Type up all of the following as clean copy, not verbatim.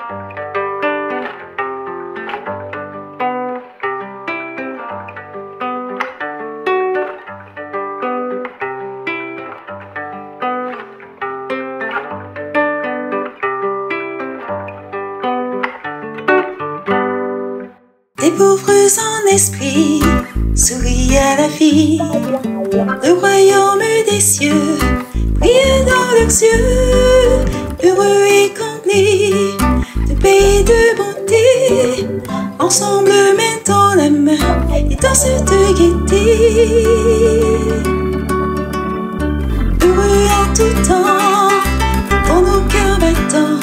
Des pauvres en esprit sourient à la vie. Le royaume des cieux brille dans leurs yeux. Heureux et comblés de paix et de bonté, ensemble main dans la main et dansent de gaieté. Heureux en tout temps, dans nos cœurs battants,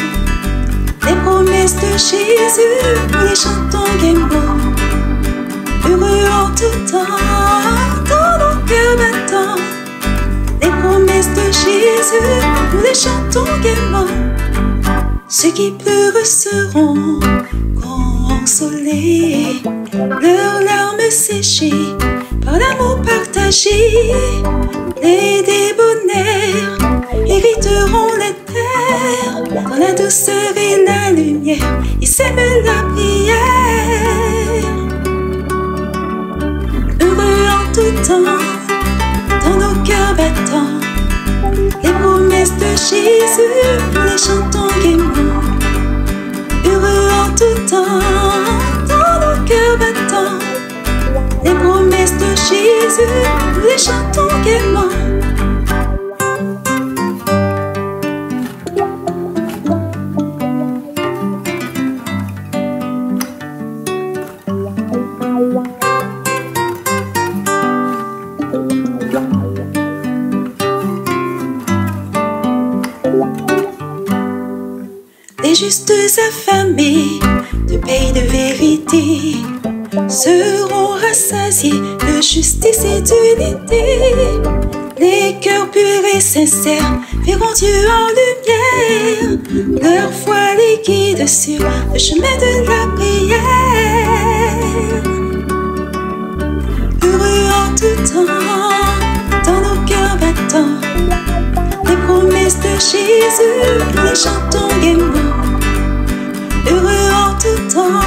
les promesses de Jésus, nous les chantons gaiement. Heureux en tout temps, dans nos cœurs battants, les promesses de Jésus, nous les chantons gaiement. Ceux qui pleurent seront consolés, leurs larmes séchées par l'amour partagé. Les débonnaires hériteront la terre, dans la douceur et la lumière, ils sèment la prière. Heureux en tout temps, dans nos cœurs battants, les promesses de Jésus, nous les chantons gaiement. Heureux en tout temps, dans nos cœurs battants, les promesses de Jésus, nous les chantons gaiement. Les justes affamés de paix et de vérité seront rassasiés de justice et d'unité. Les cœurs purs et sincères verront Dieu en lumière. Leur foi les guide sur le chemin de la prière. Heureux en tout temps, dans nos cœurs battants, les promesses de Jésus, nous les chantons gaiement. Heureux en tout temps,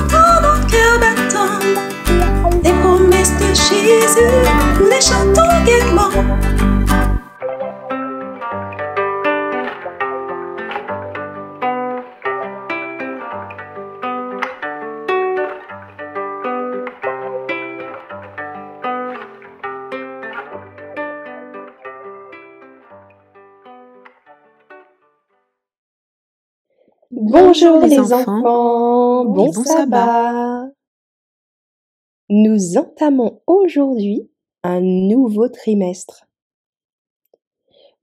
dans nos cœurs battants, les promesses de Jésus, nous les chantons gaiement. Bonjour les enfants, bon sabbat. Nous entamons aujourd'hui un nouveau trimestre.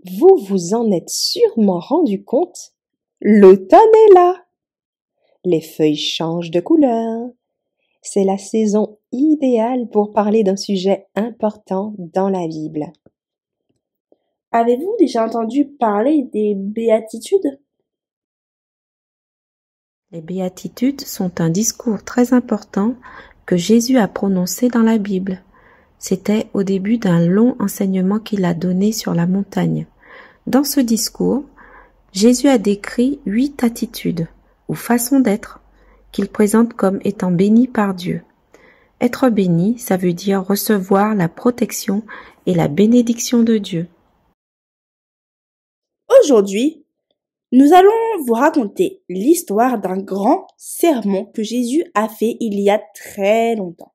Vous vous en êtes sûrement rendu compte, l'automne est là. Les feuilles changent de couleur. C'est la saison idéale pour parler d'un sujet important dans la Bible. Avez-vous déjà entendu parler des béatitudes ? Les béatitudes sont un discours très important que Jésus a prononcé dans la Bible. C'était au début d'un long enseignement qu'il a donné sur la montagne. Dans ce discours, Jésus a décrit 8 attitudes ou façons d'être qu'il présente comme étant bénis par Dieu. Être béni, ça veut dire recevoir la protection et la bénédiction de Dieu. Aujourd'hui, nous allons vous raconter l'histoire d'un grand sermon que Jésus a fait il y a très longtemps.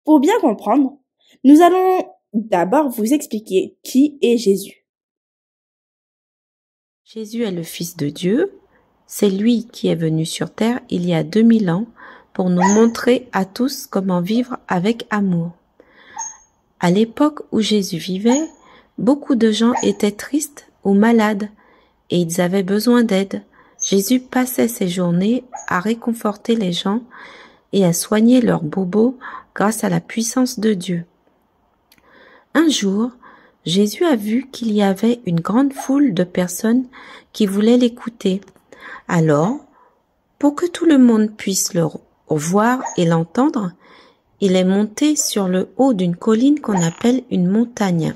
Pour bien comprendre, nous allons d'abord vous expliquer qui est Jésus. Jésus est le Fils de Dieu. C'est lui qui est venu sur terre il y a 2000 ans pour nous montrer à tous comment vivre avec amour. À l'époque où Jésus vivait, beaucoup de gens étaient tristes ou malades et ils avaient besoin d'aide. Jésus passait ses journées à réconforter les gens et à soigner leurs bobos grâce à la puissance de Dieu. Un jour, Jésus a vu qu'il y avait une grande foule de personnes qui voulaient l'écouter. Alors, pour que tout le monde puisse le voir et l'entendre, il est monté sur le haut d'une colline qu'on appelle une montagne.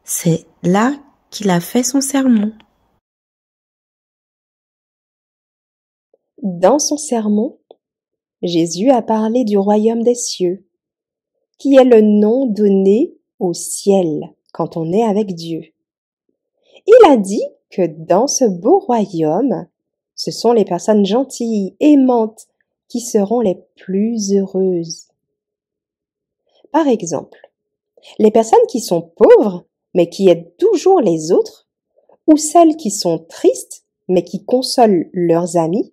C'est là qu'il a fait son sermon. Dans son sermon, Jésus a parlé du royaume des cieux, qui est le nom donné au ciel quand on est avec Dieu. Il a dit que dans ce beau royaume, ce sont les personnes gentilles, aimantes, qui seront les plus heureuses. Par exemple, les personnes qui sont pauvres, mais qui aident toujours les autres, ou celles qui sont tristes, mais qui consolent leurs amis,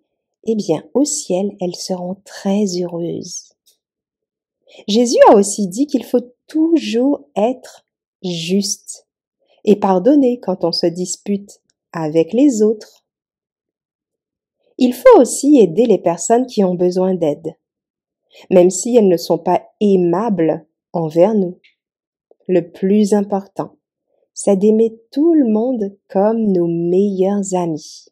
eh bien, au ciel, elles seront très heureuses. Jésus a aussi dit qu'il faut toujours être juste et pardonner quand on se dispute avec les autres. Il faut aussi aider les personnes qui ont besoin d'aide, même si elles ne sont pas aimables envers nous. Le plus important, c'est d'aimer tout le monde comme nos meilleurs amis.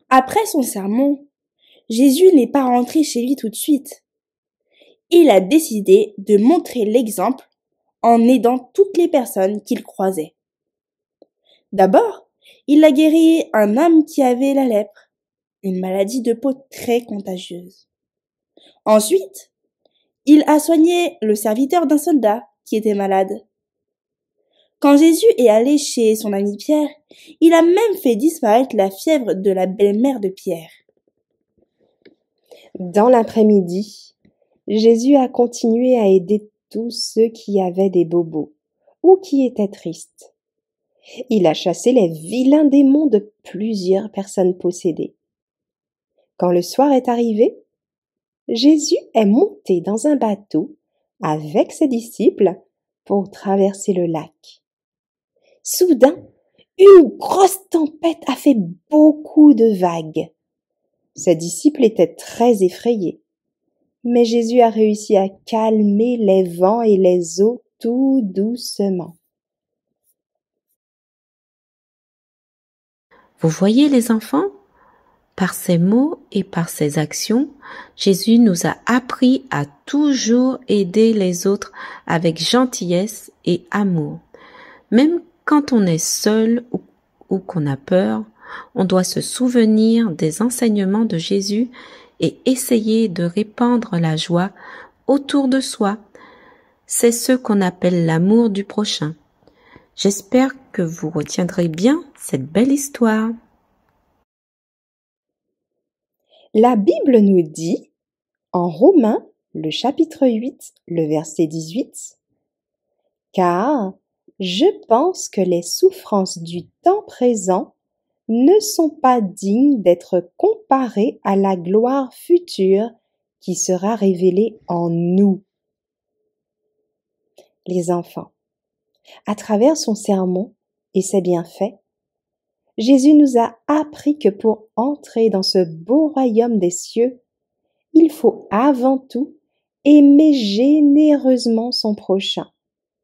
Après son sermon, Jésus n'est pas rentré chez lui tout de suite. Il a décidé de montrer l'exemple en aidant toutes les personnes qu'il croisait. D'abord, il a guéri un homme qui avait la lèpre, une maladie de peau très contagieuse. Ensuite, il a soigné le serviteur d'un soldat qui était malade. Quand Jésus est allé chez son ami Pierre, il a même fait disparaître la fièvre de la belle-mère de Pierre. Dans l'après-midi, Jésus a continué à aider tous ceux qui avaient des bobos ou qui étaient tristes. Il a chassé les vilains démons de plusieurs personnes possédées. Quand le soir est arrivé, Jésus est monté dans un bateau avec ses disciples pour traverser le lac. Soudain, une grosse tempête a fait beaucoup de vagues. Ses disciples étaient très effrayés, mais Jésus a réussi à calmer les vents et les eaux tout doucement. Vous voyez les enfants? Par ses mots et par ses actions, Jésus nous a appris à toujours aider les autres avec gentillesse et amour. Même quand on est seul ou qu'on a peur, on doit se souvenir des enseignements de Jésus et essayer de répandre la joie autour de soi. C'est ce qu'on appelle l'amour du prochain. J'espère que vous retiendrez bien cette belle histoire. La Bible nous dit, en Romains, le chapitre 8, le verset 18, « Car je pense que les souffrances du temps présent ne sont pas dignes d'être comparées à la gloire future qui sera révélée en nous. » Les enfants, à travers son sermon et ses bienfaits, Jésus nous a appris que pour entrer dans ce beau royaume des cieux, il faut avant tout aimer généreusement son prochain,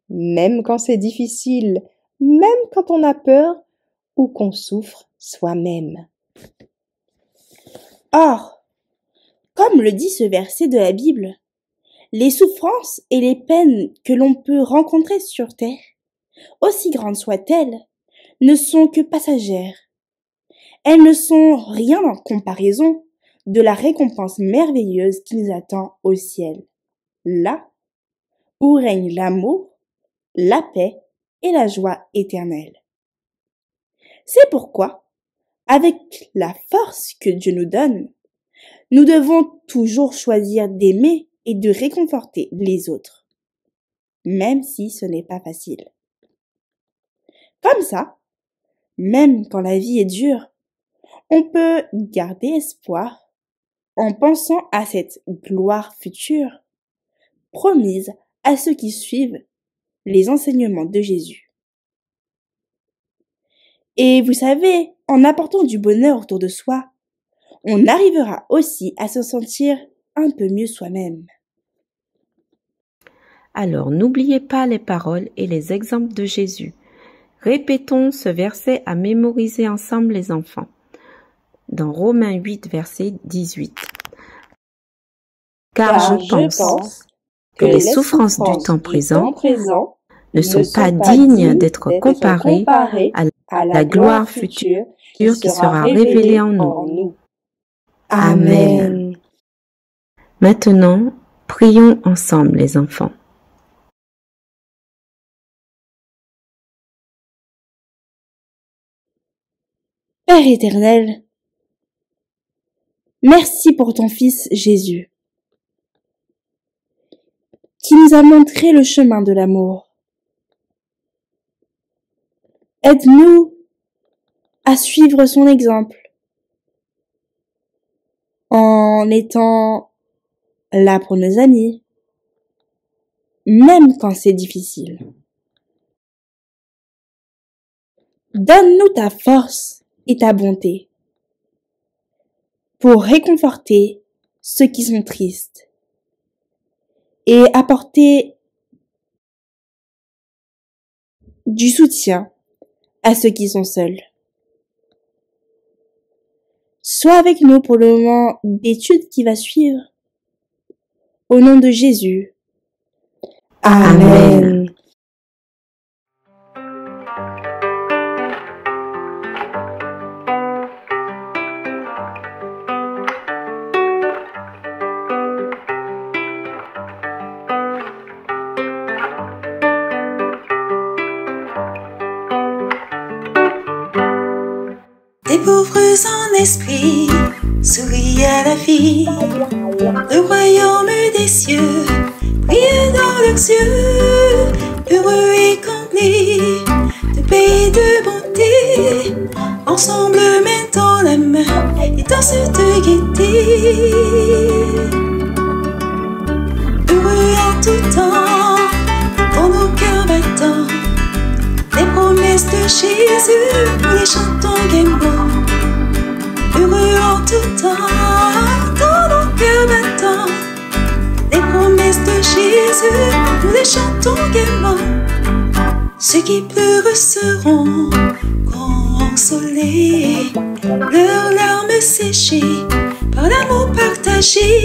même quand c'est difficile, même quand on a peur ou qu'on souffre soi-même. Or, comme le dit ce verset de la Bible, les souffrances et les peines que l'on peut rencontrer sur terre, aussi grandes soient-elles, ne sont que passagères. Elles ne sont rien en comparaison de la récompense merveilleuse qui nous attend au ciel, là où règne l'amour, la paix et la joie éternelle. C'est pourquoi, avec la force que Dieu nous donne, nous devons toujours choisir d'aimer et de réconforter les autres, même si ce n'est pas facile. Comme ça, même quand la vie est dure, on peut garder espoir en pensant à cette gloire future promise à ceux qui suivent les enseignements de Jésus. Et vous savez, en apportant du bonheur autour de soi, on arrivera aussi à se sentir un peu mieux soi-même. Alors n'oubliez pas les paroles et les exemples de Jésus. Répétons ce verset à mémoriser ensemble les enfants. Dans Romains 8, verset 18. Car je pense que les souffrances du temps présent ne sont pas dignes d'être comparés à la gloire future qui sera révélée en nous. Amen. Maintenant, prions ensemble les enfants. Père éternel, merci pour ton Fils Jésus, qui nous a montré le chemin de l'amour. Aide-nous à suivre son exemple, en étant là pour nos amis, même quand c'est difficile. Donne-nous ta force et ta bonté pour réconforter ceux qui sont tristes et apporter du soutien à ceux qui sont seuls. Sois avec nous pour le moment d'étude qui va suivre. Au nom de Jésus. Amen. Des pauvres en esprit sourient à la vie. Le royaume des cieux brille dans leurs yeux. Heureux et comblés de paix et de bonté, ensemble main dans la main et dans cette gaieté. Heureux en tout temps, dans nos cœurs battants, les promesses de Jésus, nous les chantons gaiement. Heureux en tout temps, dans nos cœurs battants, les promesses de Jésus, nous les chantons gaiement. Ceux qui pleurent seront consolés, leurs larmes séchées par l'amour partagé.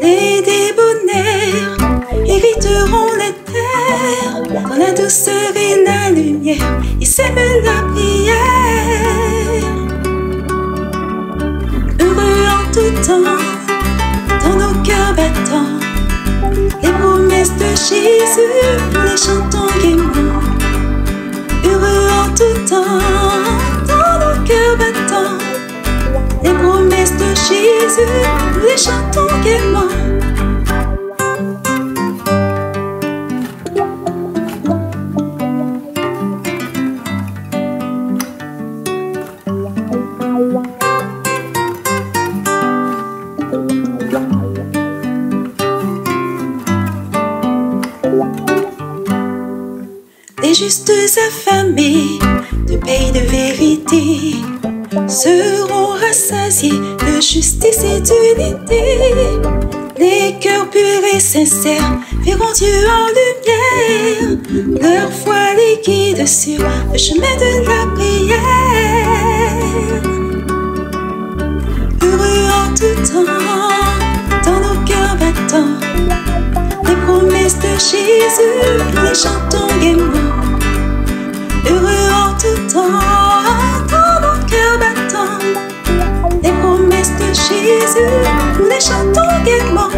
Les débonnaires hériteront la terre, dans la douceur et la lumière, ils sèment la prière. Heureux en tout temps, dans nos cœurs battants, les promesses de Jésus, nous les chantons gaiement. Heureux en tout temps, dans nos cœurs battants, les promesses de Jésus, nous les chantons gaiement. Les justes affamés de paix et de vérité seront rassasiés de justice et d'unité. Les cœurs purs et sincères verront Dieu en lumière. Leur foi les guide sur le chemin de la prière. Heureux en tout temps, dans nos cœurs battants, les promesses de Jésus, nous les chantons gaiement. Heureux en tout temps, dans nos cœurs battants, les promesses de Jésus, nous les chantons gaiement.